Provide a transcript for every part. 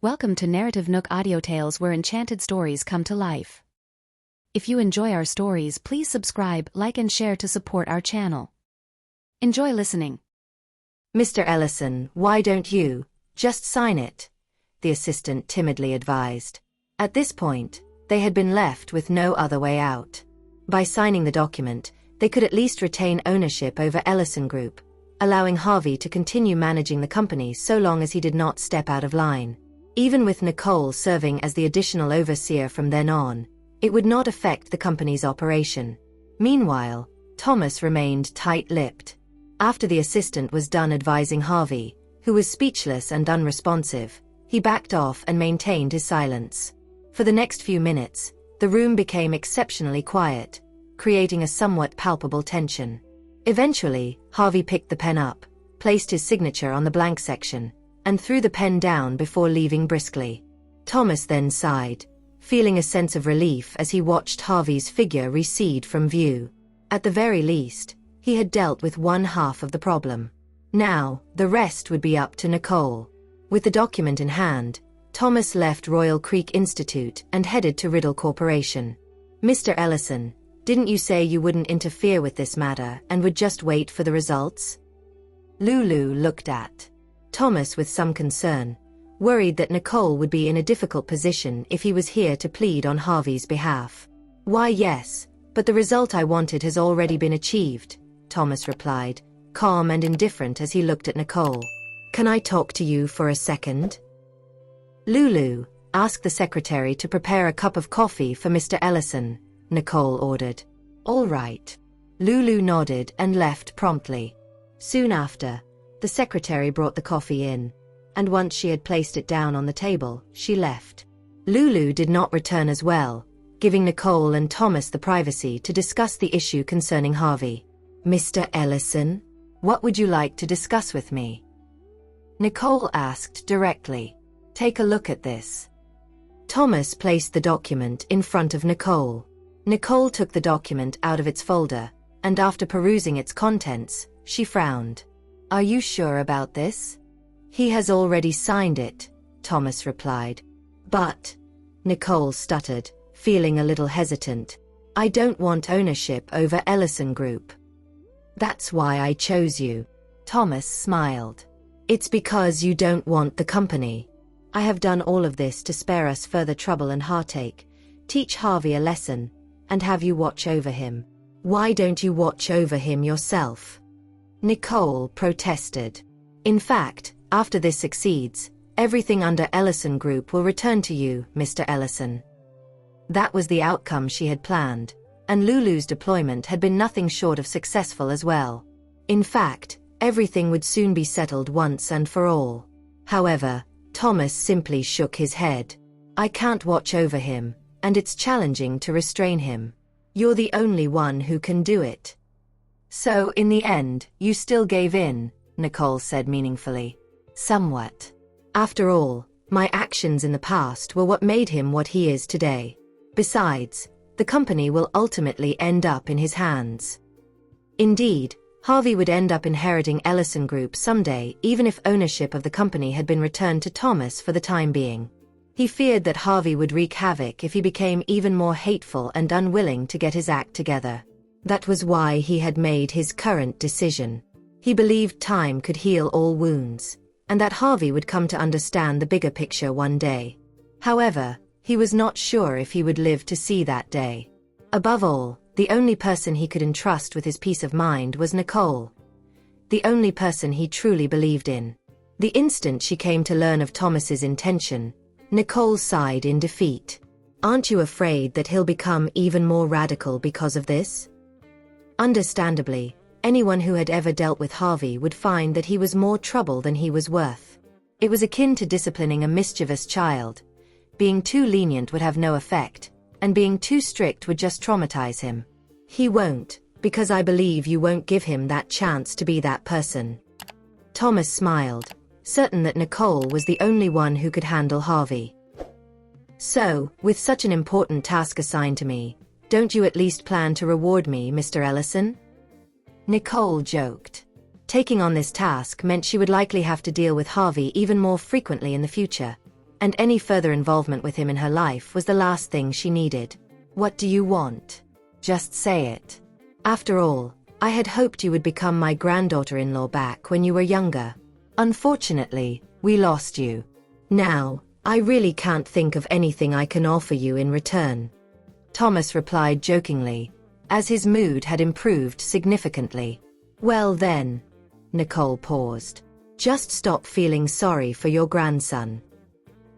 Welcome to NarrativeNook audio tales where enchanted stories come to life. If you enjoy our stories, please subscribe, like and share to support our channel. Enjoy listening. Mr. Ellison, why don't you just sign it? The assistant timidly advised. At this point, they had been left with no other way out. By signing the document, they could at least retain ownership over Ellison Group, allowing Harvey to continue managing the company so long as he did not step out of line. Even with Nicole serving as the additional overseer from then on, it would not affect the company's operation. Meanwhile, Thomas remained tight-lipped. After the assistant was done advising Harvey, who was speechless and unresponsive, he backed off and maintained his silence. For the next few minutes, the room became exceptionally quiet, creating a somewhat palpable tension. Eventually, Harvey picked the pen up, placed his signature on the blank section, and threw the pen down before leaving briskly. Thomas then sighed, feeling a sense of relief as he watched Harvey's figure recede from view. At the very least, he had dealt with one half of the problem. Now, the rest would be up to Nicole. With the document in hand, Thomas left Royal Creek Institute and headed to Riddle Corporation. Mr. Ellison, didn't you say you wouldn't interfere with this matter and would just wait for the results? Lulu looked at Thomas with some concern, worried that Nicole would be in a difficult position if he was here to plead on Harvey's behalf. Why, yes, but the result I wanted has already been achieved, Thomas replied, calm and indifferent as he looked at Nicole. Can I talk to you for a second? Lulu, ask the secretary to prepare a cup of coffee for Mr. Ellison, Nicole ordered. All right. Lulu nodded and left promptly. Soon after, the secretary brought the coffee in, and once she had placed it down on the table, she left. Lulu did not return as well, giving Nicole and Thomas the privacy to discuss the issue concerning Harvey. Mr. Ellison, what would you like to discuss with me? Nicole asked directly. Take a look at this. Thomas placed the document in front of Nicole. Nicole took the document out of its folder, and after perusing its contents, she frowned. Are you sure about this? He has already signed it, Thomas replied. But, Nicole stuttered, feeling a little hesitant. I don't want ownership over Ellison Group. That's why I chose you. Thomas smiled. It's because you don't want the company. I have done all of this to spare us further trouble and heartache, teach Harvey a lesson, and have you watch over him. Why don't you watch over him yourself? Nicole protested. In fact, after this succeeds, everything under Ellison Group will return to you, Mr. Ellison. That was the outcome she had planned, and Lulu's deployment had been nothing short of successful as well. In fact, everything would soon be settled once and for all. However, Thomas simply shook his head. I can't watch over him, and it's challenging to restrain him. You're the only one who can do it. So, in the end, you still gave in, Nicole said meaningfully. Somewhat. After all, my actions in the past were what made him what he is today. Besides, the company will ultimately end up in his hands. Indeed, Harvey would end up inheriting Ellison Group someday, even if ownership of the company had been returned to Thomas for the time being. He feared that Harvey would wreak havoc if he became even more hateful and unwilling to get his act together. That was why he had made his current decision. He believed time could heal all wounds, and that Harvey would come to understand the bigger picture one day. However, he was not sure if he would live to see that day. Above all, the only person he could entrust with his peace of mind was Nicole. The only person he truly believed in. The instant she came to learn of Thomas's intention, Nicole sighed in defeat. Aren't you afraid that he'll become even more radical because of this? Understandably, anyone who had ever dealt with Harvey would find that he was more trouble than he was worth. It was akin to disciplining a mischievous child. Being too lenient would have no effect, and being too strict would just traumatize him. He won't, because I believe you won't give him that chance to be that person. Thomas smiled, certain that Nicole was the only one who could handle Harvey. So, with such an important task assigned to me, don't you at least plan to reward me, Mr. Ellison? Nicole joked. Taking on this task meant she would likely have to deal with Harvey even more frequently in the future, and any further involvement with him in her life was the last thing she needed. What do you want? Just say it. After all, I had hoped you would become my granddaughter-in-law back when you were younger. Unfortunately, we lost you. Now, I really can't think of anything I can offer you in return. Thomas replied jokingly, as his mood had improved significantly. Well then. Nicole paused. Just stop feeling sorry for your grandson.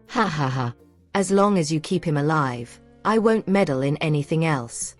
Ha ha ha. As long as you keep him alive, I won't meddle in anything else.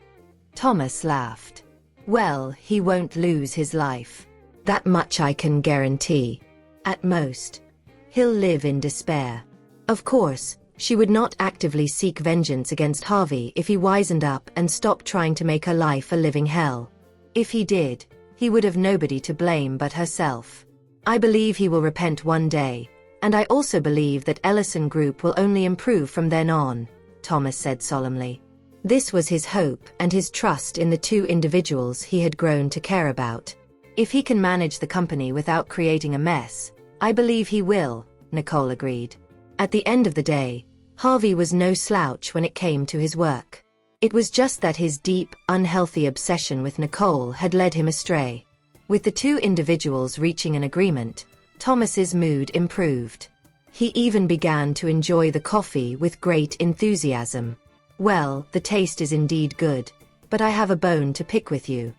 Thomas laughed. Well, he won't lose his life. That much I can guarantee. At most, he'll live in despair. Of course, she would not actively seek vengeance against Harvey if he wisened up and stopped trying to make her life a living hell. If he did, he would have nobody to blame but herself. I believe he will repent one day, and I also believe that Ellison Group will only improve from then on, Thomas said solemnly. This was his hope and his trust in the two individuals he had grown to care about. If he can manage the company without creating a mess, I believe he will, Nicole agreed. At the end of the day, Harvey was no slouch when it came to his work. It was just that his deep, unhealthy obsession with Nicole had led him astray. With the two individuals reaching an agreement, Thomas's mood improved. He even began to enjoy the coffee with great enthusiasm. Well, the taste is indeed good, but I have a bone to pick with you.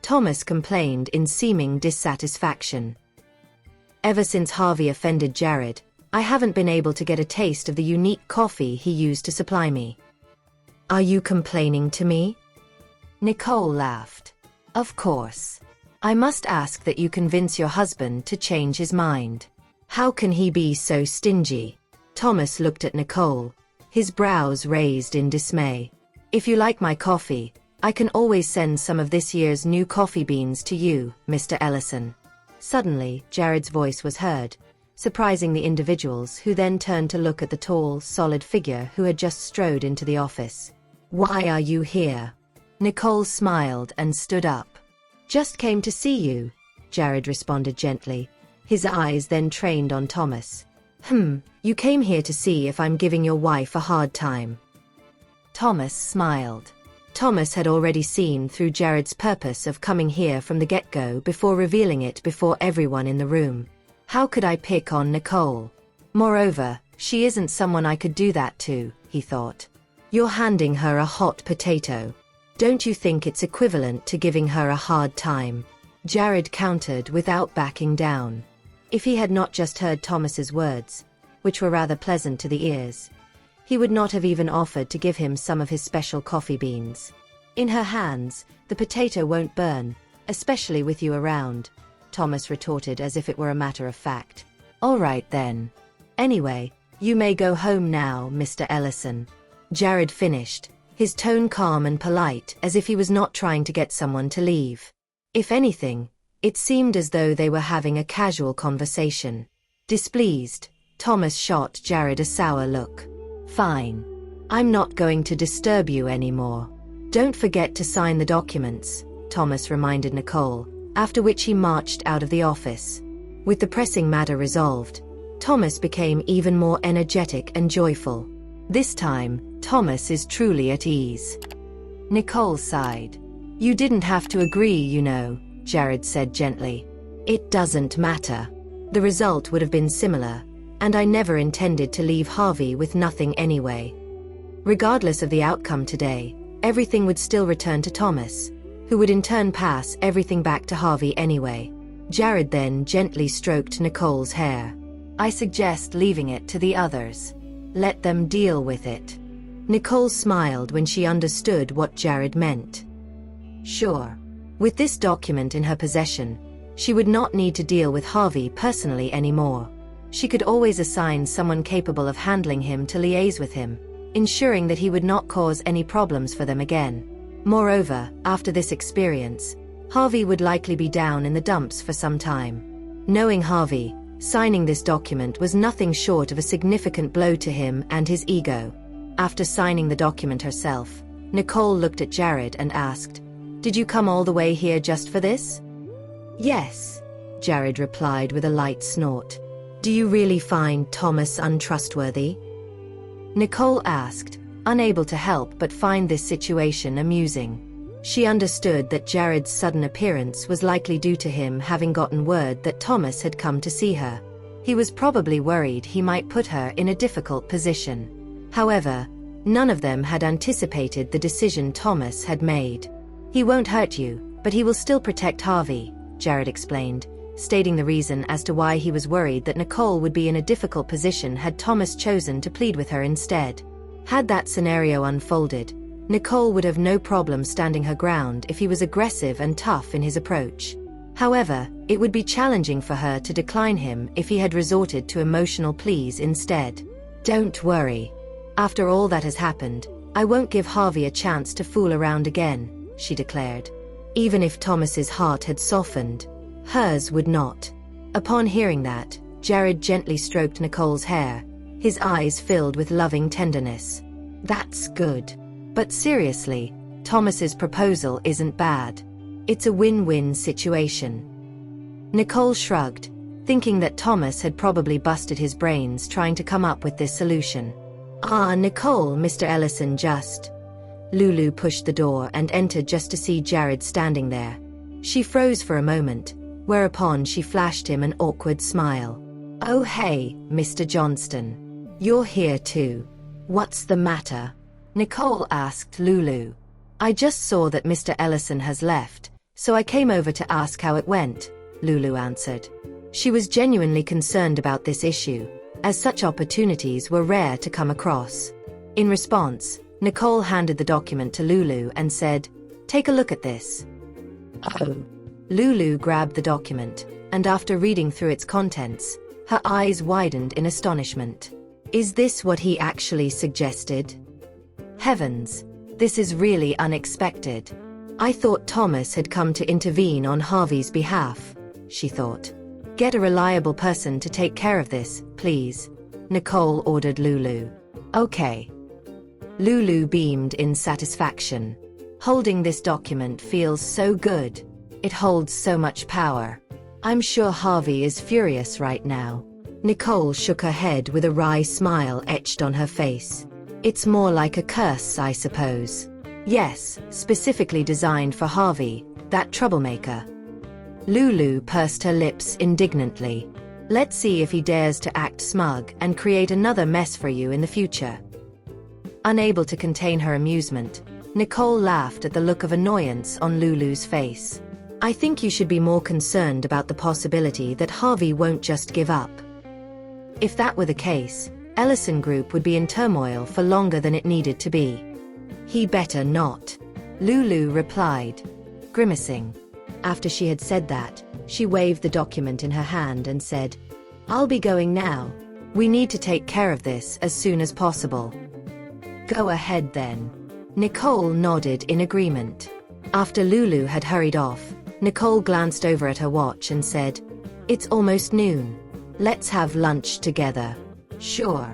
Thomas complained in seeming dissatisfaction. Ever since Harvey offended Jared, I haven't been able to get a taste of the unique coffee he used to supply me. Are you complaining to me? Nicole laughed. Of course. I must ask that you convince your husband to change his mind. How can he be so stingy? Thomas looked at Nicole, his brows raised in dismay. If you like my coffee, I can always send some of this year's new coffee beans to you, Mr. Ellison. Suddenly, Jared's voice was heard, surprising the individuals who then turned to look at the tall, solid figure who had just strode into the office. Why are you here? Nicole smiled and stood up. Just came to see you, Jared responded gently. His eyes then trained on Thomas. You came here to see if I'm giving your wife a hard time. Thomas smiled. Thomas had already seen through Jared's purpose of coming here from the get-go before revealing it before everyone in the room. How could I pick on Nicole? Moreover, she isn't someone I could do that to, he thought. You're handing her a hot potato. Don't you think it's equivalent to giving her a hard time? Jared countered without backing down. If he had not just heard Thomas's words, which were rather pleasant to the ears, he would not have even offered to give him some of his special coffee beans. In her hands, the potato won't burn, especially with you around, Thomas retorted as if it were a matter of fact. All right then. Anyway, you may go home now, Mr. Ellison. Jared finished, his tone calm and polite as if he was not trying to get someone to leave. If anything, it seemed as though they were having a casual conversation. Displeased, Thomas shot Jared a sour look. Fine. I'm not going to disturb you anymore. Don't forget to sign the documents, Thomas reminded Nicole, after which he marched out of the office. With the pressing matter resolved, Thomas became even more energetic and joyful. This time, Thomas is truly at ease. Nicole sighed. You didn't have to agree, you know, Jared said gently. It doesn't matter. The result would have been similar, and I never intended to leave Harvey with nothing anyway. Regardless of the outcome today, everything would still return to Thomas, who would in turn pass everything back to Harvey anyway. Jared then gently stroked Nicole's hair. I suggest leaving it to the others. Let them deal with it. Nicole smiled when she understood what Jared meant. Sure. With this document in her possession, she would not need to deal with Harvey personally anymore. She could always assign someone capable of handling him to liaise with him, ensuring that he would not cause any problems for them again. Moreover, after this experience, Harvey would likely be down in the dumps for some time. Knowing Harvey, signing this document was nothing short of a significant blow to him and his ego. After signing the document herself, Nicole looked at Jared and asked, Did you come all the way here just for this? Yes, Jared replied with a light snort. Do you really find Thomas untrustworthy? Nicole asked, unable to help but find this situation amusing. She understood that Jared's sudden appearance was likely due to him having gotten word that Thomas had come to see her. He was probably worried he might put her in a difficult position. However, none of them had anticipated the decision Thomas had made. "He won't hurt you, but he will still protect Harvey," Jared explained, stating the reason as to why he was worried that Nicole would be in a difficult position had Thomas chosen to plead with her instead. Had that scenario unfolded, Nicole would have no problem standing her ground if he was aggressive and tough in his approach. However, it would be challenging for her to decline him if he had resorted to emotional pleas instead. "Don't worry. After all that has happened, I won't give Harvey a chance to fool around again," she declared. Even if Thomas's heart had softened, hers would not. Upon hearing that, Jared gently stroked Nicole's hair, his eyes filled with loving tenderness. "That's good. But seriously, Thomas's proposal isn't bad. It's a win-win situation." Nicole shrugged, thinking that Thomas had probably busted his brains trying to come up with this solution. Nicole, Mr. Ellison just..." Lulu pushed the door and entered just to see Jared standing there. She froze for a moment, whereupon she flashed him an awkward smile. "Oh hey, Mr. Johnston. You're here too. What's the matter?" Nicole asked Lulu. "I just saw that Mr. Ellison has left, so I came over to ask how it went," Lulu answered. She was genuinely concerned about this issue, as such opportunities were rare to come across. In response, Nicole handed the document to Lulu and said, "Take a look at this." "Oh." Lulu grabbed the document, and after reading through its contents, her eyes widened in astonishment. "Is this what he actually suggested? Heavens, this is really unexpected. I thought Thomas had come to intervene on Harvey's behalf," she thought. "Get a reliable person to take care of this, please," Nicole ordered Lulu. "Okay." Lulu beamed in satisfaction. "Holding this document feels so good. It holds so much power. I'm sure Harvey is furious right now." Nicole shook her head with a wry smile etched on her face. "It's more like a curse, I suppose." "Yes, specifically designed for Harvey, that troublemaker." Lulu pursed her lips indignantly. "Let's see if he dares to act smug and create another mess for you in the future." Unable to contain her amusement, Nicole laughed at the look of annoyance on Lulu's face. "I think you should be more concerned about the possibility that Harvey won't just give up. If that were the case, Ellison Group would be in turmoil for longer than it needed to be." "He better not," Lulu replied, grimacing. After she had said that, she waved the document in her hand and said, "I'll be going now. We need to take care of this as soon as possible." "Go ahead then." Nicole nodded in agreement. After Lulu had hurried off, Nicole glanced over at her watch and said, "It's almost noon. Let's have lunch together." "Sure."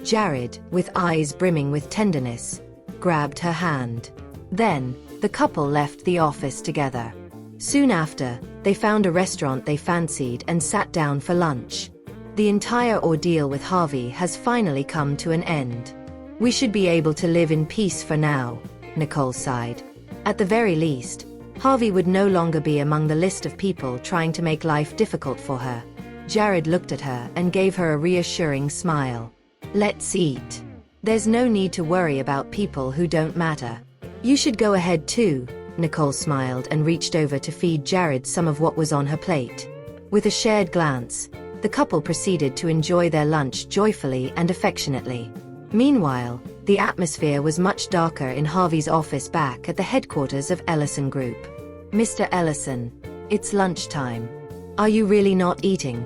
Jared, with eyes brimming with tenderness, grabbed her hand. Then, the couple left the office together. Soon after, they found a restaurant they fancied and sat down for lunch. The entire ordeal with Harvey has finally come to an end. "We should be able to live in peace for now," Nicole sighed. At the very least, Harvey would no longer be among the list of people trying to make life difficult for her. Jared looked at her and gave her a reassuring smile. "Let's eat. There's no need to worry about people who don't matter." "You should go ahead too," Nicole smiled and reached over to feed Jared some of what was on her plate. With a shared glance, the couple proceeded to enjoy their lunch joyfully and affectionately. Meanwhile, the atmosphere was much darker in Harvey's office back at the headquarters of Ellison Group. "Mr. Ellison, it's lunchtime. Are you really not eating?"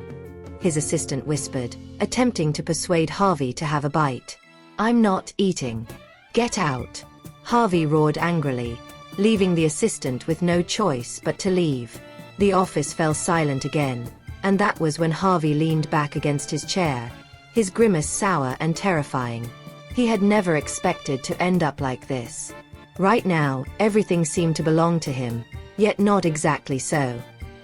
his assistant whispered, attempting to persuade Harvey to have a bite. "I'm not eating. Get out," Harvey roared angrily, leaving the assistant with no choice but to leave. The office fell silent again, and that was when Harvey leaned back against his chair, his grimace sour and terrifying. He had never expected to end up like this. Right now, everything seemed to belong to him, yet not exactly so.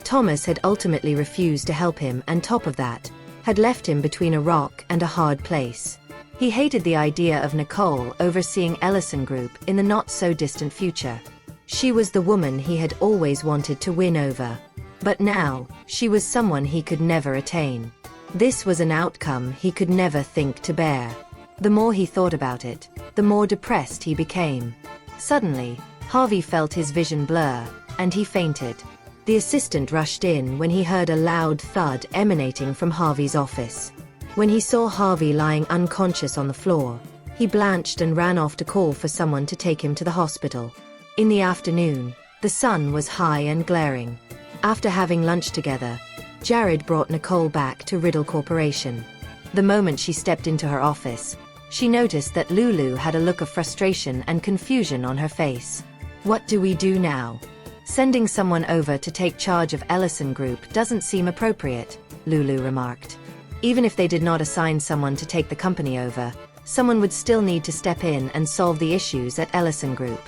Thomas had ultimately refused to help him, and top of that, had left him between a rock and a hard place. He hated the idea of Nicole overseeing Ellison Group in the not-so-distant future. She was the woman he had always wanted to win over. But now, she was someone he could never attain. This was an outcome he could never think to bear. The more he thought about it, the more depressed he became. Suddenly, Harvey felt his vision blur, and he fainted. The assistant rushed in when he heard a loud thud emanating from Harvey's office. When he saw Harvey lying unconscious on the floor, he blanched and ran off to call for someone to take him to the hospital. In the afternoon, the sun was high and glaring. After having lunch together, Jared brought Nicole back to Riddle Corporation. The moment she stepped into her office, she noticed that Lulu had a look of frustration and confusion on her face. "What do we do now?" "Sending someone over to take charge of Ellison Group doesn't seem appropriate," Lulu remarked. Even if they did not assign someone to take the company over, someone would still need to step in and solve the issues at Ellison Group.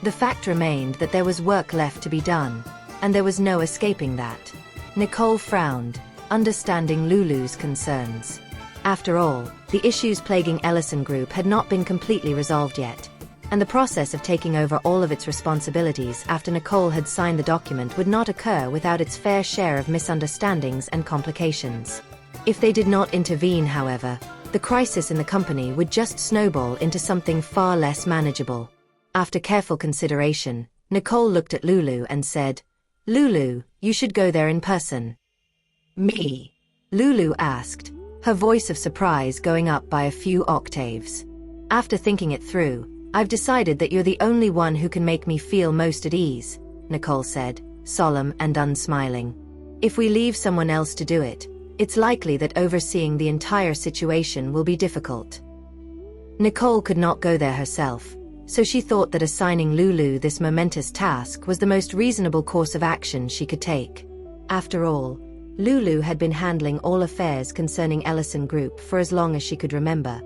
The fact remained that there was work left to be done, and there was no escaping that. Nicole frowned, understanding Lulu's concerns. After all, the issues plaguing Ellison Group had not been completely resolved yet, and the process of taking over all of its responsibilities after Nicole had signed the document would not occur without its fair share of misunderstandings and complications. If they did not intervene, however, the crisis in the company would just snowball into something far less manageable. After careful consideration, Nicole looked at Lulu and said, "Lulu, you should go there in person." "Me?" Lulu asked, her voice of surprise going up by a few octaves. "After thinking it through, I've decided that you're the only one who can make me feel most at ease," Nicole said, solemn and unsmiling. "If we leave someone else to do it, it's likely that overseeing the entire situation will be difficult." Nicole could not go there herself, so she thought that assigning Lulu this momentous task was the most reasonable course of action she could take. After all, Lulu had been handling all affairs concerning Ellison Group for as long as she could remember.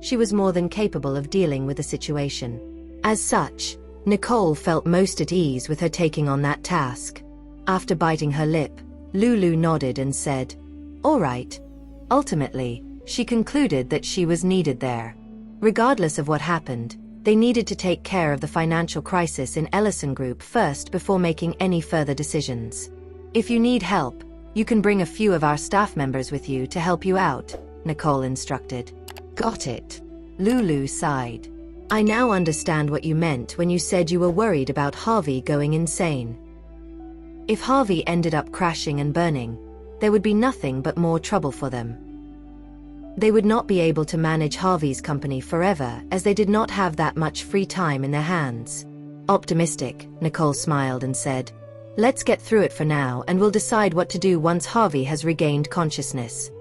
She was more than capable of dealing with the situation. As such, Nicole felt most at ease with her taking on that task. After biting her lip, Lulu nodded and said, "All right." Ultimately, she concluded that she was needed there. Regardless of what happened, they needed to take care of the financial crisis in Ellison Group first before making any further decisions. "If you need help, you can bring a few of our staff members with you to help you out," Nicole instructed. "Got it." Lulu sighed. "I now understand what you meant when you said you were worried about Harvey going insane. If Harvey ended up crashing and burning, there would be nothing but more trouble for them. They would not be able to manage Harvey's company forever, as they did not have that much free time in their hands." Optimistic, Nicole smiled and said, "Let's get through it for now and we'll decide what to do once Harvey has regained consciousness."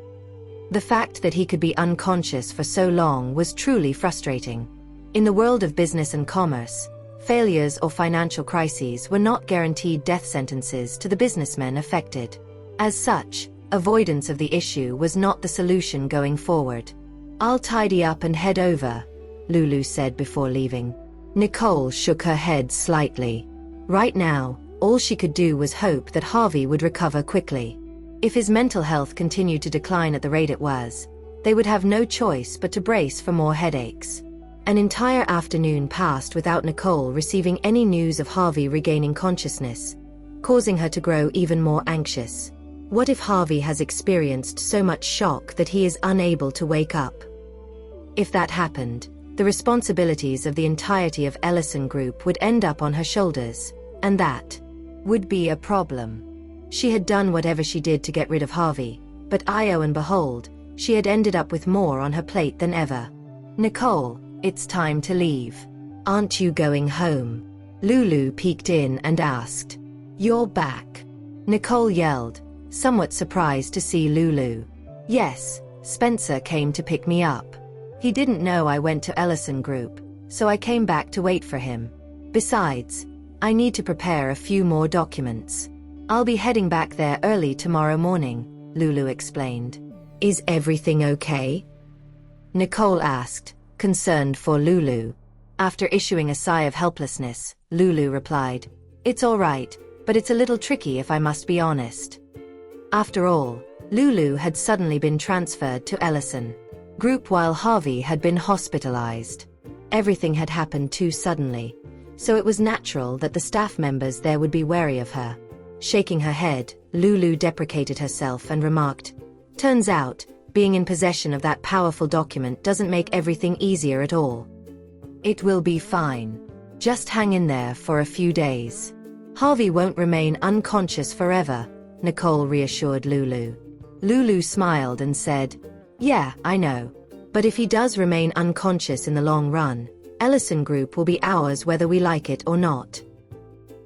The fact that he could be unconscious for so long was truly frustrating. In the world of business and commerce, failures or financial crises were not guaranteed death sentences to the businessmen affected. As such, avoidance of the issue was not the solution going forward. "I'll tidy up and head over," Lulu said before leaving. Nicole shook her head slightly. Right now, all she could do was hope that Harvey would recover quickly. If his mental health continued to decline at the rate it was, they would have no choice but to brace for more headaches. An entire afternoon passed without Nicole receiving any news of Harvey regaining consciousness, causing her to grow even more anxious. What if Harvey has experienced so much shock that he is unable to wake up? If that happened, the responsibilities of the entirety of Ellison Group would end up on her shoulders, and that would be a problem. She had done whatever she did to get rid of Harvey, but lo and behold, she had ended up with more on her plate than ever. "Nicole, it's time to leave. Aren't you going home?" Lulu peeked in and asked. "You're back," Nicole yelled, somewhat surprised to see Lulu. "Yes, Spencer came to pick me up. He didn't know I went to Ellison Group, so I came back to wait for him. Besides, I need to prepare a few more documents. I'll be heading back there early tomorrow morning," Lulu explained. "Is everything okay?" Nicole asked, concerned for Lulu. After issuing a sigh of helplessness, Lulu replied, "It's all right, but it's a little tricky if I must be honest." After all, Lulu had suddenly been transferred to Ellison. group while Harvey had been hospitalized. Everything had happened too suddenly, so it was natural that the staff members there would be wary of her. Shaking her head, Lulu deprecated herself and remarked, "Turns out, being in possession of that powerful document doesn't make everything easier at all. It will be fine. Just hang in there for a few days. Harvey won't remain unconscious forever," Nicole reassured Lulu. Lulu smiled and said, "Yeah, I know. But if he does remain unconscious in the long run, Ellison Group will be ours whether we like it or not."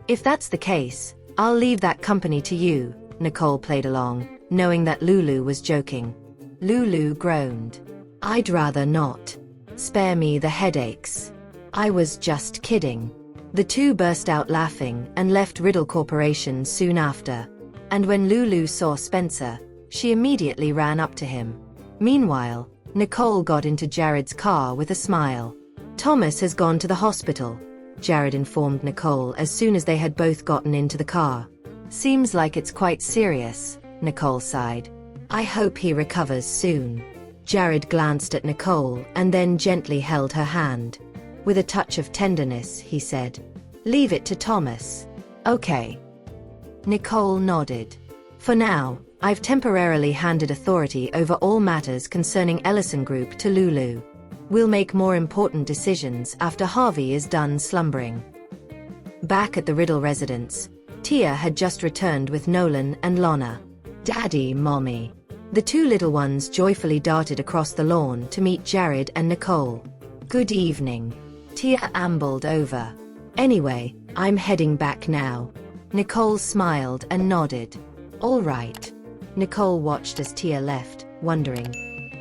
"If that's the case, I'll leave that company to you," Nicole played along, knowing that Lulu was joking. Lulu groaned. "I'd rather not. Spare me the headaches. I was just kidding." The two burst out laughing and left Riddle Corporation soon after. And when Lulu saw Spencer, she immediately ran up to him. Meanwhile, Nicole got into Jared's car with a smile. "Thomas has gone to the hospital," Jared informed Nicole as soon as they had both gotten into the car. "Seems like it's quite serious," Nicole sighed. "I hope he recovers soon." Jared glanced at Nicole and then gently held her hand. With a touch of tenderness, he said, "Leave it to Thomas." "Okay." Nicole nodded. "For now, I've temporarily handed authority over all matters concerning Ellison Group to Lulu. We'll make more important decisions after Harvey is done slumbering." Back at the Riddle residence, Tia had just returned with Nolan and Lana. "Daddy, Mommy." The two little ones joyfully darted across the lawn to meet Jared and Nicole. "Good evening." Tia ambled over. "Anyway, I'm heading back now." Nicole smiled and nodded. "All right." Nicole watched as Tia left, wondering,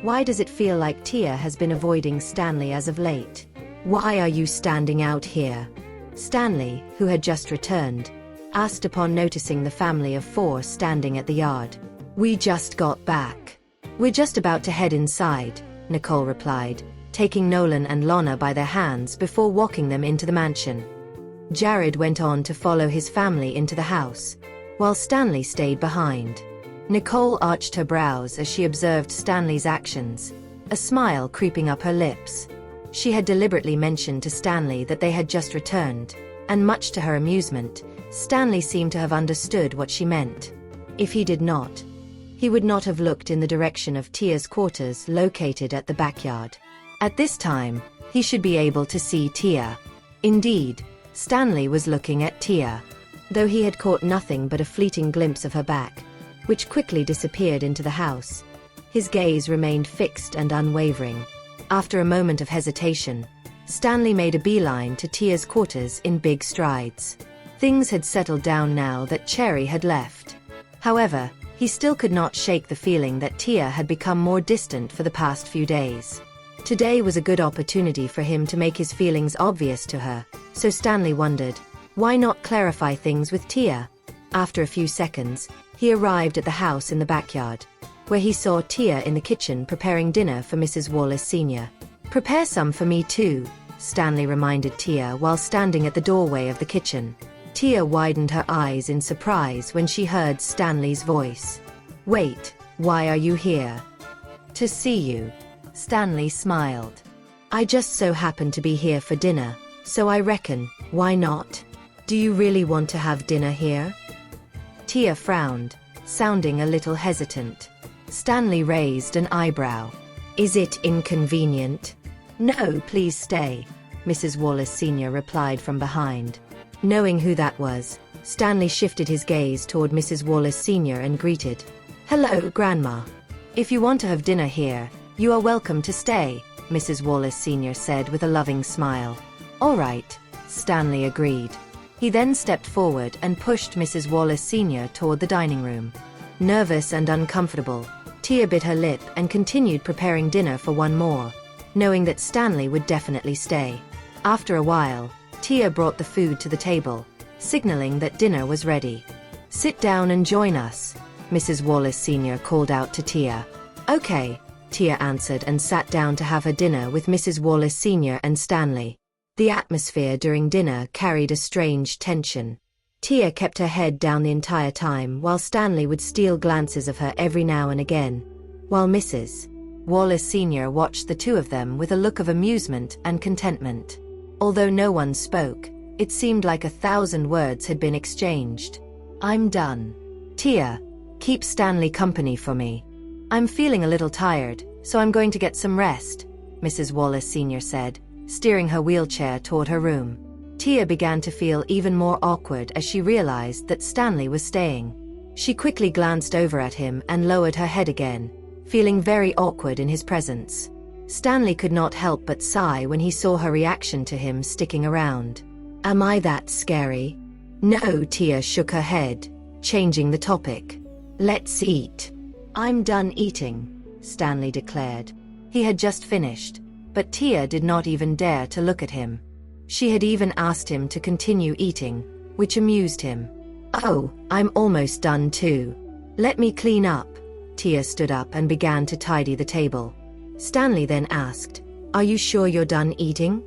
why does it feel like Tia has been avoiding Stanley as of late? "Why are you standing out here?" Stanley, who had just returned, asked upon noticing the family of four standing at the yard. "We just got back. We're just about to head inside," Nicole replied, taking Nolan and Lana by their hands before walking them into the mansion. Jared went on to follow his family into the house, while Stanley stayed behind. Nicole arched her brows as she observed Stanley's actions, a smile creeping up her lips. She had deliberately mentioned to Stanley that they had just returned, and much to her amusement, Stanley seemed to have understood what she meant. If he did not, he would not have looked in the direction of Tia's quarters located at the backyard. At this time, he should be able to see Tia. Indeed, Stanley was looking at Tia, though he had caught nothing but a fleeting glimpse of her back, which quickly disappeared into the house. His gaze remained fixed and unwavering. After a moment of hesitation, Stanley made a beeline to Tia's quarters in big strides. Things had settled down now that Cherry had left. However, he still could not shake the feeling that Tia had become more distant for the past few days. Today was a good opportunity for him to make his feelings obvious to her, so Stanley wondered, why not clarify things with Tia? After a few seconds, he arrived at the house in the backyard, where he saw Tia in the kitchen preparing dinner for Mrs. Wallace Sr. "Prepare some for me too," Stanley reminded Tia while standing at the doorway of the kitchen. Tia widened her eyes in surprise when she heard Stanley's voice. "Wait, why are you here?" "To see you." Stanley smiled. "I just so happen to be here for dinner, so I reckon, why not? Do you really want to have dinner here?" Tia frowned, sounding a little hesitant. Stanley raised an eyebrow. "Is it inconvenient?" "No, please stay," Mrs. Wallace Sr. replied from behind. Knowing who that was, Stanley shifted his gaze toward Mrs. Wallace Sr. and greeted, "Hello, Grandma. If you want to have dinner here, you are welcome to stay," Mrs. Wallace Sr. said with a loving smile. "All right," Stanley agreed. He then stepped forward and pushed Mrs. Wallace Sr. toward the dining room. Nervous and uncomfortable, Tia bit her lip and continued preparing dinner for one more, knowing that Stanley would definitely stay. After a while, Tia brought the food to the table, signaling that dinner was ready. "Sit down and join us," Mrs. Wallace Sr. called out to Tia. "Okay," Tia answered and sat down to have her dinner with Mrs. Wallace Sr. and Stanley. The atmosphere during dinner carried a strange tension. Tia kept her head down the entire time while Stanley would steal glances of her every now and again, while Mrs. Wallace Sr. watched the two of them with a look of amusement and contentment. Although no one spoke, it seemed like 1,000 words had been exchanged. "I'm done. Tia, keep Stanley company for me. I'm feeling a little tired, so I'm going to get some rest," Mrs. Wallace Sr. said, steering her wheelchair toward her room. Tia began to feel even more awkward as she realized that Stanley was staying. She quickly glanced over at him and lowered her head again, feeling very awkward in his presence. Stanley could not help but sigh when he saw her reaction to him sticking around. "Am I that scary?" "No," Tia shook her head, changing the topic. "Let's eat." "I'm done eating," Stanley declared. He had just finished, but Tia did not even dare to look at him. She had even asked him to continue eating, which amused him. "Oh, I'm almost done too. Let me clean up." Tia stood up and began to tidy the table. Stanley then asked, "Are you sure you're done eating?"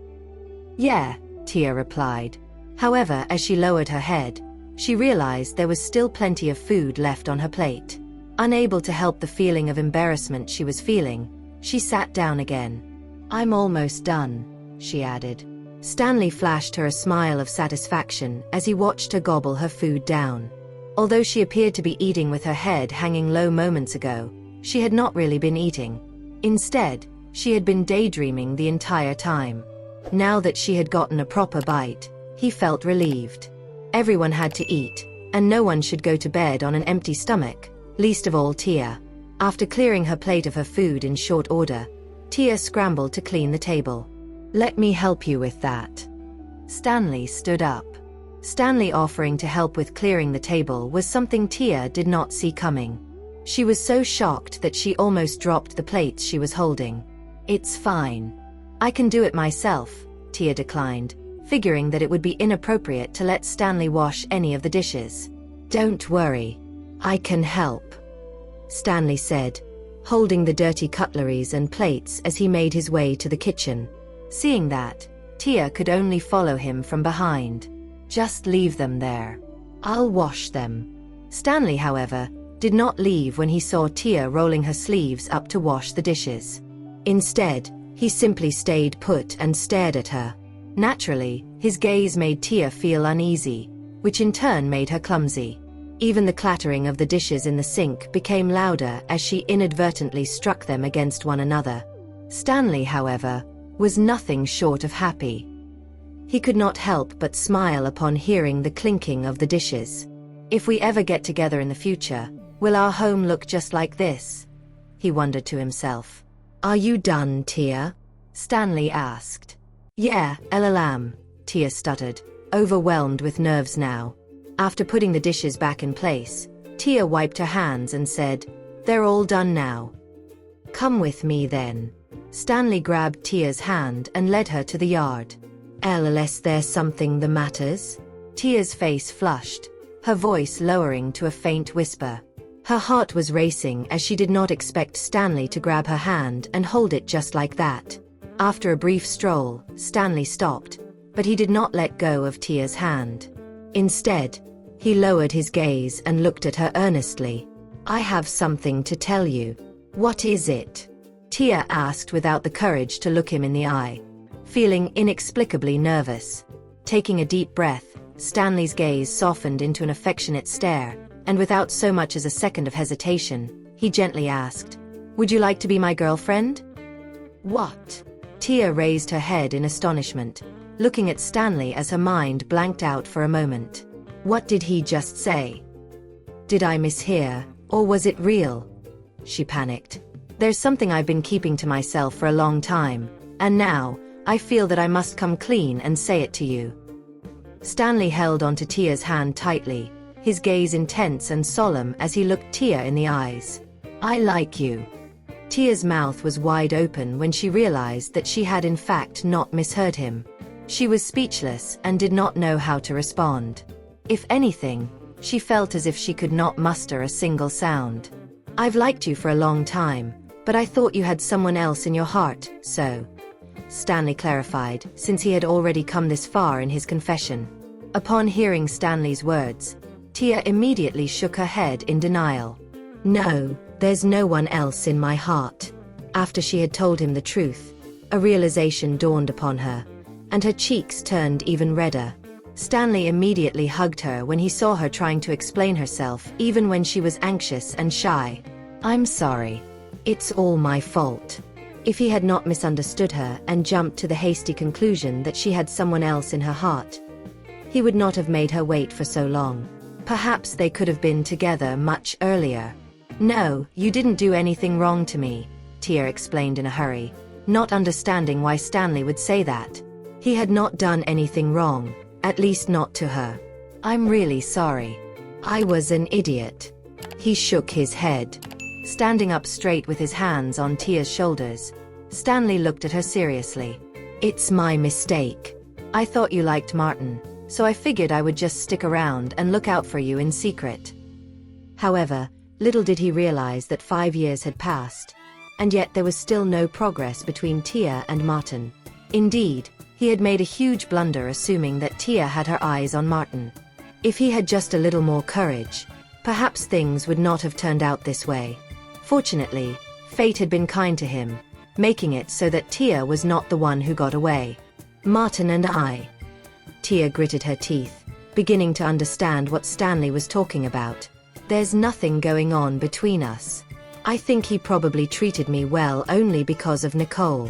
"Yeah," Tia replied. However, as she lowered her head, she realized there was still plenty of food left on her plate. Unable to help the feeling of embarrassment she was feeling, she sat down again. "I'm almost done," she added. Stanley flashed her a smile of satisfaction as he watched her gobble her food down. Although she appeared to be eating with her head hanging low moments ago, she had not really been eating. Instead, she had been daydreaming the entire time. Now that she had gotten a proper bite, he felt relieved. Everyone had to eat, and no one should go to bed on an empty stomach, least of all Tia. After clearing her plate of her food in short order, Tia scrambled to clean the table. "Let me help you with that." Stanley stood up. Stanley offering to help with clearing the table was something Tia did not see coming. She was so shocked that she almost dropped the plates she was holding. "It's fine. I can do it myself," Tia declined, figuring that it would be inappropriate to let Stanley wash any of the dishes. "Don't worry. I can help," Stanley said, holding the dirty cutleries and plates as he made his way to the kitchen. Seeing that, Tia could only follow him from behind. "Just leave them there. I'll wash them." Stanley, however, did not leave when he saw Tia rolling her sleeves up to wash the dishes. Instead, he simply stayed put and stared at her. Naturally, his gaze made Tia feel uneasy, which in turn made her clumsy. Even the clattering of the dishes in the sink became louder as she inadvertently struck them against one another. Stanley, however, was nothing short of happy. He could not help but smile upon hearing the clinking of the dishes. "If we ever get together in the future, will our home look just like this?" he wondered to himself. "Are you done, Tia?" Stanley asked. "Yeah, LLM," Tia stuttered, overwhelmed with nerves now. After putting the dishes back in place, Tia wiped her hands and said, "They're all done now." "Come with me then." Stanley grabbed Tia's hand and led her to the yard. "LLS, there's something that matters?" Tia's face flushed, her voice lowering to a faint whisper. Her heart was racing as she did not expect Stanley to grab her hand and hold it just like that. After a brief stroll, Stanley stopped, but he did not let go of Tia's hand. Instead, he lowered his gaze and looked at her earnestly. "I have something to tell you." "What is it?" Tia asked without the courage to look him in the eye, feeling inexplicably nervous. Taking a deep breath, Stanley's gaze softened into an affectionate stare, and without so much as a second of hesitation, he gently asked, "Would you like to be my girlfriend?" "What?" Tia raised her head in astonishment, looking at Stanley as her mind blanked out for a moment. What did he just say? Did I mishear, or was it real? She panicked. "There's something I've been keeping to myself for a long time, and now, I feel that I must come clean and say it to you." Stanley held onto Tia's hand tightly, his gaze intense and solemn as he looked Tia in the eyes. "I like you." Tia's mouth was wide open when she realized that she had in fact not misheard him. She was speechless and did not know how to respond. If anything, she felt as if she could not muster a single sound. "I've liked you for a long time, but I thought you had someone else in your heart, so," Stanley clarified, since he had already come this far in his confession. Upon hearing Stanley's words, Tia immediately shook her head in denial. "No, there's no one else in my heart. After she had told him the truth, a realization dawned upon her, and her cheeks turned even redder. Stanley immediately hugged her when he saw her trying to explain herself, even when she was anxious and shy. "I'm sorry. It's all my fault." If he had not misunderstood her and jumped to the hasty conclusion that she had someone else in her heart, he would not have made her wait for so long. Perhaps they could have been together much earlier. "No, you didn't do anything wrong to me," Tia explained in a hurry, not understanding why Stanley would say that. He had not done anything wrong, at least not to her. "I'm really sorry. I was an idiot." He shook his head. Standing up straight with his hands on Tia's shoulders, Stanley looked at her seriously. "It's my mistake. I thought you liked Martin, so I figured I would just stick around and look out for you in secret." However, little did he realize that 5 years had passed, and yet there was still no progress between Tia and Martin. Indeed, he had made a huge blunder assuming that Tia had her eyes on Martin. If he had just a little more courage, perhaps things would not have turned out this way. Fortunately, fate had been kind to him, making it so that Tia was not the one who got away. "Martin and I." Tia gritted her teeth, beginning to understand what Stanley was talking about. "There's nothing going on between us. I think he probably treated me well only because of Nicole."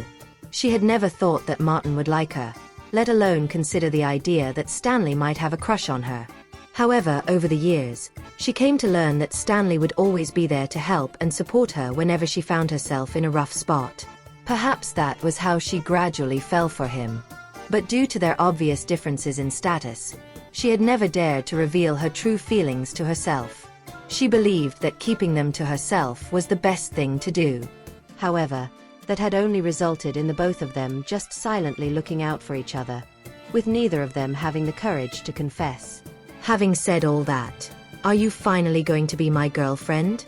She had never thought that Martin would like her, let alone consider the idea that Stanley might have a crush on her. However, over the years, she came to learn that Stanley would always be there to help and support her whenever she found herself in a rough spot. Perhaps that was how she gradually fell for him. But due to their obvious differences in status, she had never dared to reveal her true feelings to herself. She believed that keeping them to herself was the best thing to do. However, that had only resulted in the both of them just silently looking out for each other, with neither of them having the courage to confess. "Having said all that, are you finally going to be my girlfriend?"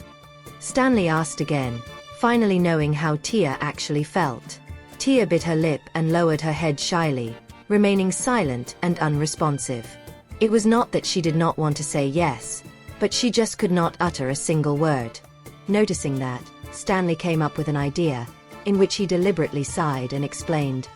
Stanley asked again, finally knowing how Tia actually felt. Tia bit her lip and lowered her head shyly, remaining silent and unresponsive. It was not that she did not want to say yes, but she just could not utter a single word. Noticing that, Stanley came up with an idea, in which he deliberately sighed and explained,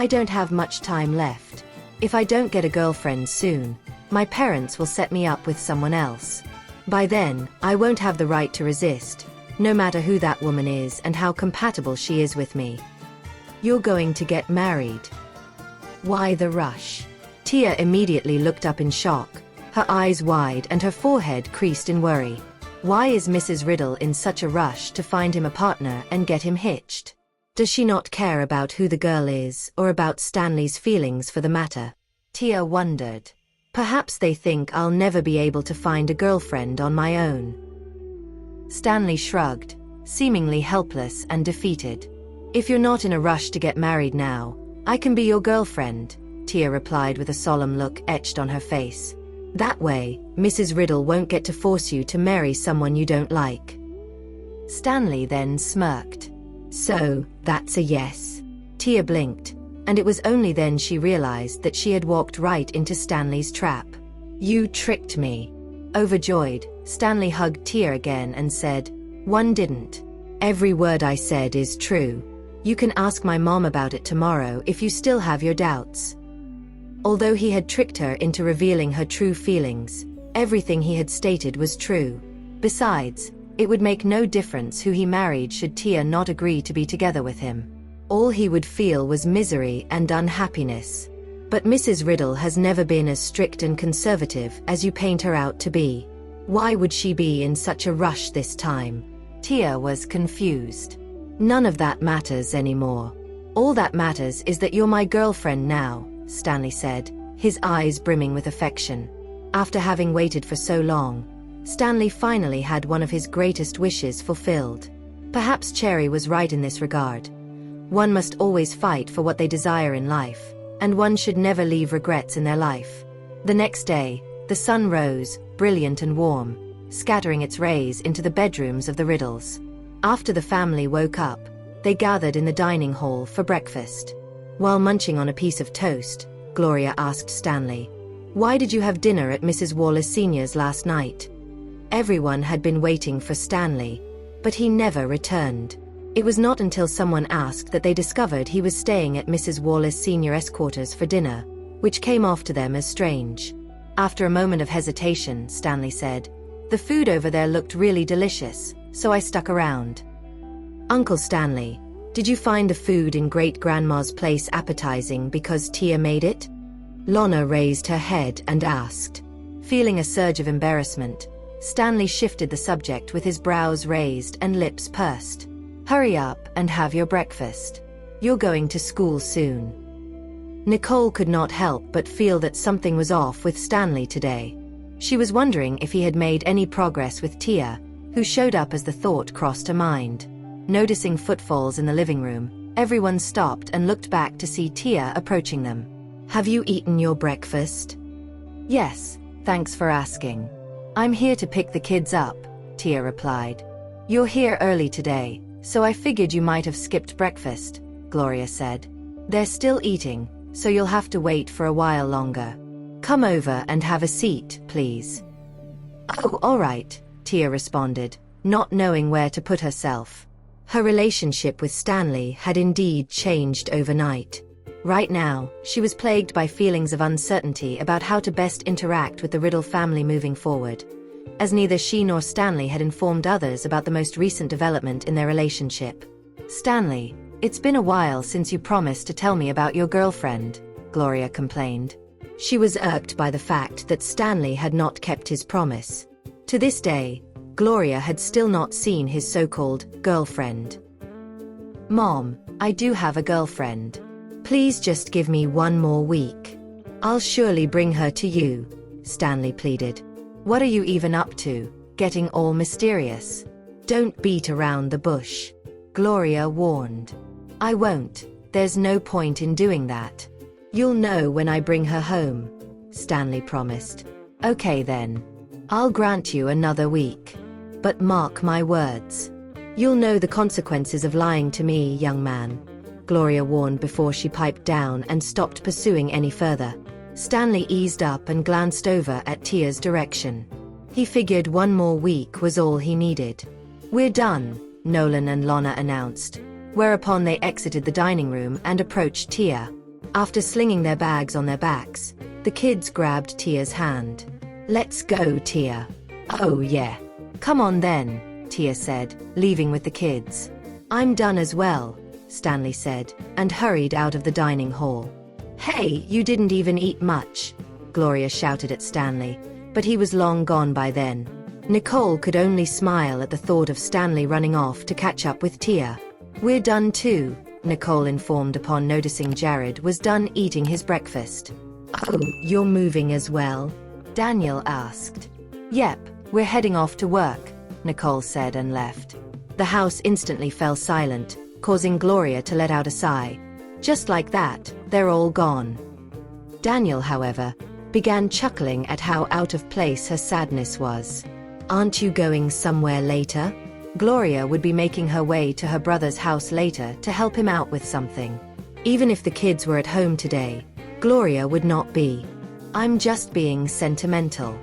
"I don't have much time left. If I don't get a girlfriend soon, my parents will set me up with someone else. By then, I won't have the right to resist, no matter who that woman is and how compatible she is with me." "You're going to get married? Why the rush?" Tia immediately looked up in shock, her eyes wide and her forehead creased in worry. Why is Mrs. Riddle in such a rush to find him a partner and get him hitched? Does she not care about who the girl is or about Stanley's feelings for the matter? Tia wondered. Perhaps they think I'll never be able to find a girlfriend on my own. Stanley shrugged, seemingly helpless and defeated. "If you're not in a rush to get married now, I can be your girlfriend," Tia replied with a solemn look etched on her face. "That way, Mrs. Riddle won't get to force you to marry someone you don't like." Stanley then smirked. "So, that's a yes?" Tia blinked, and it was only then she realized that she had walked right into Stanley's trap. "You tricked me." Overjoyed, Stanley hugged Tia again and said, "One didn't. Every word I said is true. You can ask my mom about it tomorrow if you still have your doubts." Although he had tricked her into revealing her true feelings, everything he had stated was true. Besides, it would make no difference who he married should Tia not agree to be together with him. All he would feel was misery and unhappiness. But Mrs. Riddle has never been as strict and conservative as you paint her out to be. Why would she be in such a rush this time? Tia was confused. "None of that matters anymore. All that matters is that you're my girlfriend now," Stanley said, his eyes brimming with affection. After having waited for so long, Stanley finally had one of his greatest wishes fulfilled. Perhaps Cherry was right in this regard. One must always fight for what they desire in life, and one should never leave regrets in their life. The next day, the sun rose, brilliant and warm, scattering its rays into the bedrooms of the Riddles. After the family woke up, they gathered in the dining hall for breakfast. While munching on a piece of toast, Gloria asked Stanley, "Why did you have dinner at Mrs. Wallace Sr.'s last night?" Everyone had been waiting for Stanley, but he never returned. It was not until someone asked that they discovered he was staying at Mrs. Wallace Senior's quarters for dinner, which came off to them as strange. After a moment of hesitation, Stanley said, "The food over there looked really delicious, so I stuck around." "Uncle Stanley, did you find the food in Great-Grandma's place appetizing because Tia made it?" Lorna raised her head and asked. Feeling a surge of embarrassment, Stanley shifted the subject with his brows raised and lips pursed. "Hurry up and have your breakfast. You're going to school soon." Nicole could not help but feel that something was off with Stanley today. She was wondering if he had made any progress with Tia, who showed up as the thought crossed her mind. Noticing footfalls in the living room, everyone stopped and looked back to see Tia approaching them. "Have you eaten your breakfast?" "Yes, thanks for asking. I'm here to pick the kids up," Tia replied. "You're here early today, so I figured you might have skipped breakfast," Gloria said. "They're still eating, so you'll have to wait for a while longer. Come over and have a seat, please." "Oh, all right," Tia responded, not knowing where to put herself. Her relationship with Stanley had indeed changed overnight. Right now, she was plagued by feelings of uncertainty about how to best interact with the Riddle family moving forward, as neither she nor Stanley had informed others about the most recent development in their relationship. "Stanley, it's been a while since you promised to tell me about your girlfriend," Gloria complained. She was irked by the fact that Stanley had not kept his promise. To this day, Gloria had still not seen his so-called girlfriend. "Mom, I do have a girlfriend. Please just give me one more week. I'll surely bring her to you," Stanley pleaded. "What are you even up to, getting all mysterious? Don't beat around the bush," Gloria warned. "I won't, there's no point in doing that. You'll know when I bring her home," Stanley promised. "Okay then. I'll grant you another week. But mark my words. You'll know the consequences of lying to me, young man," Gloria warned before she piped down and stopped pursuing any further. Stanley eased up and glanced over at Tia's direction. He figured one more week was all he needed. "We're done," Nolan and Lorna announced, whereupon they exited the dining room and approached Tia. After slinging their bags on their backs, the kids grabbed Tia's hand. "Let's go, Tia." "Oh yeah. Come on then," Tia said, leaving with the kids. "I'm done as well," Stanley said, and hurried out of the dining hall. "Hey, you didn't even eat much," Gloria shouted at Stanley, but he was long gone by then. Nicole could only smile at the thought of Stanley running off to catch up with Tia. "We're done too," Nicole informed upon noticing Jared was done eating his breakfast. "Oh, you're moving as well?" Daniel asked. "Yep, we're heading off to work," Nicole said and left. The house instantly fell silent, causing Gloria to let out a sigh. Just like that, they're all gone. Daniel, however, began chuckling at how out of place her sadness was. "Aren't you going somewhere later?" Gloria would be making her way to her brother's house later to help him out with something. Even if the kids were at home today, Gloria would not be. "I'm just being sentimental.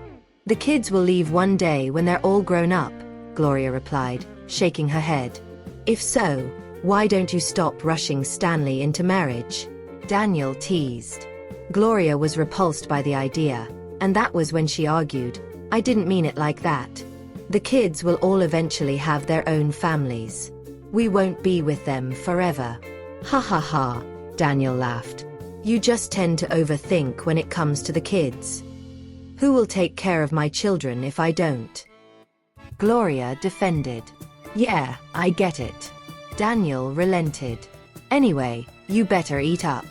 The kids will leave one day when they're all grown up," Gloria replied, shaking her head. "If so, why don't you stop rushing Stanley into marriage?" Daniel teased. Gloria was repulsed by the idea, and that was when she argued, "I didn't mean it like that. The kids will all eventually have their own families. We won't be with them forever." "Ha ha ha," Daniel laughed. "You just tend to overthink when it comes to the kids. Who will take care of my children if I don't?" Gloria defended. "Yeah, I get it." Daniel relented. "Anyway, you better eat up.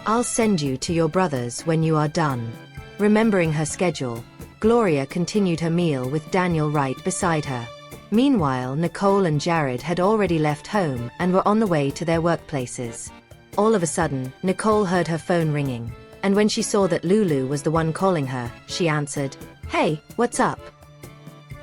I'll send you to your brother's when you are done." Remembering her schedule, Gloria continued her meal with Daniel right beside her. Meanwhile, Nicole and Jared had already left home and were on the way to their workplaces. All of a sudden, Nicole heard her phone ringing, and when she saw that Lulu was the one calling her, she answered. "Hey, what's up?"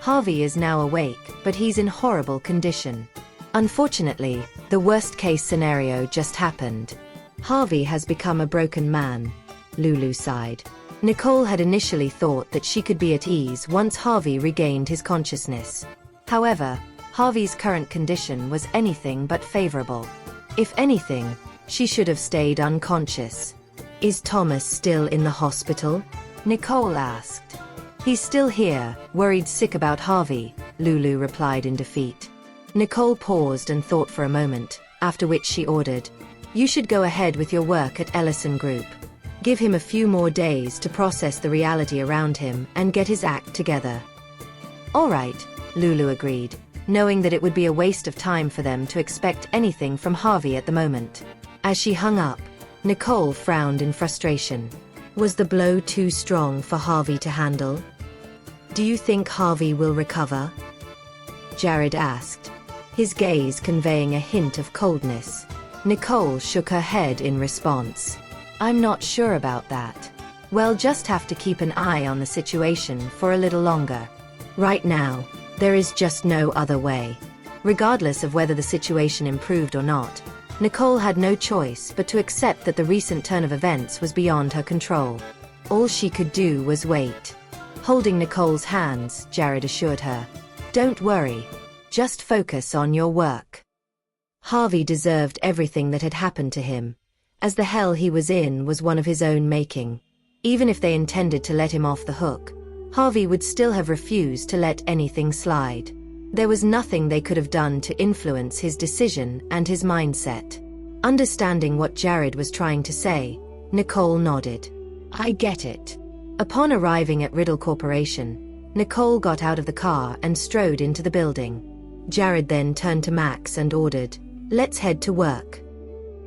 "Harvey is now awake, but he's in horrible condition. Unfortunately, the worst-case scenario just happened. Harvey has become a broken man," Lulu sighed. Nicole had initially thought that she could be at ease once Harvey regained his consciousness. However, Harvey's current condition was anything but favorable. If anything, she should have stayed unconscious. Is Thomas still in the hospital? Nicole asked. He's still here, worried sick about Harvey, Lulu replied in defeat. Nicole paused and thought for a moment, after which she ordered, "You should go ahead with your work at Ellison Group. Give him a few more days to process the reality around him and get his act together." "All right," Lulu agreed, knowing that it would be a waste of time for them to expect anything from Harvey at the moment. As she hung up, Nicole frowned in frustration. Was the blow too strong for Harvey to handle? "Do you think Harvey will recover?" Jared asked, his gaze conveying a hint of coldness. Nicole shook her head in response. "I'm not sure about that. We'll just have to keep an eye on the situation for a little longer. Right now, there is just no other way." Regardless of whether the situation improved or not, Nicole had no choice but to accept that the recent turn of events was beyond her control. All she could do was wait. Holding Nicole's hands, Jared assured her, "Don't worry. Just focus on your work." Harvey deserved everything that had happened to him, as the hell he was in was one of his own making. Even if they intended to let him off the hook, Harvey would still have refused to let anything slide. There was nothing they could have done to influence his decision and his mindset. Understanding what Jared was trying to say, Nicole nodded. "I get it." Upon arriving at Riddle Corporation, Nicole got out of the car and strode into the building. Jared then turned to Max and ordered, "Let's head to work."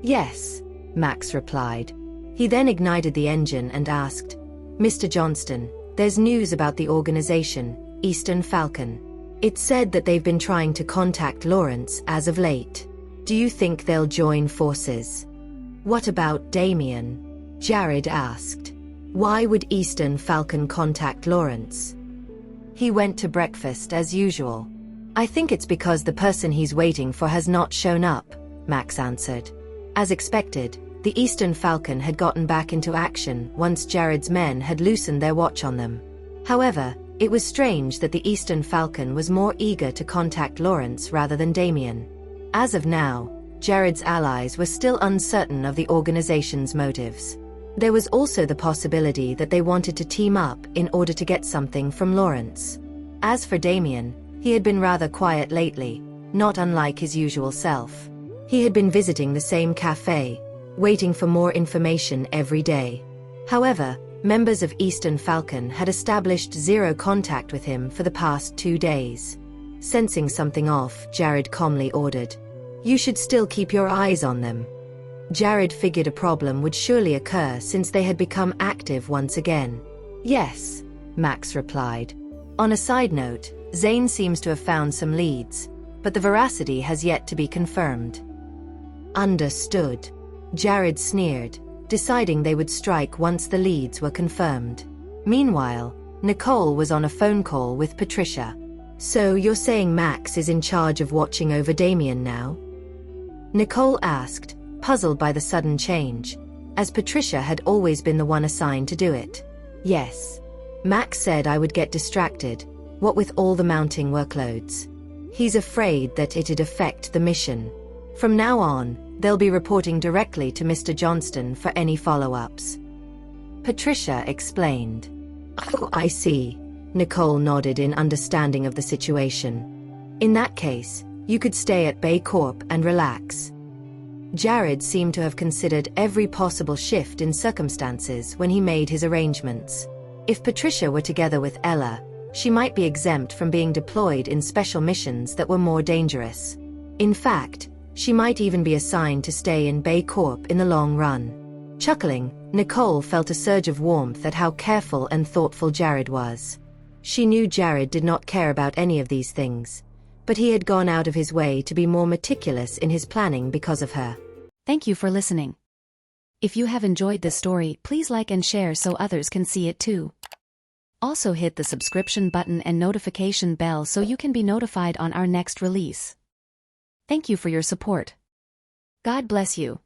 "Yes," Max replied. He then ignited the engine and asked, "Mr. Johnston, there's news about the organization, Eastern Falcon. It's said that they've been trying to contact Lawrence as of late. Do you think they'll join forces?" "What about Damien?" Jared asked. "Why would Eastern Falcon contact Lawrence?" "He went to breakfast as usual. I think it's because the person he's waiting for has not shown up," Max answered. As expected, the Eastern Falcon had gotten back into action once Jared's men had loosened their watch on them. However, it was strange that the Eastern Falcon was more eager to contact Lawrence rather than Damien. As of now, Jared's allies were still uncertain of the organization's motives. There was also the possibility that they wanted to team up in order to get something from Lawrence. As for Damien, he had been rather quiet lately, not unlike his usual self. He had been visiting the same cafe, waiting for more information every day. However, members of Eastern Falcon had established zero contact with him for the past 2 days. Sensing something off, Jared calmly ordered, "You should still keep your eyes on them." Jared figured a problem would surely occur since they had become active once again. "Yes," Max replied. On a side note, Zane seems to have found some leads, but the veracity has yet to be confirmed. "Understood," Jared sneered, deciding they would strike once the leads were confirmed. Meanwhile, Nicole was on a phone call with Patricia. "So you're saying Max is in charge of watching over Damien now?" Nicole asked, puzzled by the sudden change, as Patricia had always been the one assigned to do it. "Yes. Max said I would get distracted, what with all the mounting workloads. He's afraid that it'd affect the mission. From now on, they'll be reporting directly to Mr. Johnston for any follow-ups." Patricia explained. "Oh, I see." Nicole nodded in understanding of the situation. "In that case, you could stay at Bay Corp and relax." Jared seemed to have considered every possible shift in circumstances when he made his arrangements. If Patricia were together with Ella, she might be exempt from being deployed in special missions that were more dangerous. In fact, she might even be assigned to stay in Bay Corp in the long run. Chuckling, Nicole felt a surge of warmth at how careful and thoughtful Jared was. She knew Jared did not care about any of these things, but he had gone out of his way to be more meticulous in his planning because of her. Thank you for listening. If you have enjoyed this story, please like and share so others can see it too. Also hit the subscription button and notification bell so you can be notified on our next release. Thank you for your support. God bless you.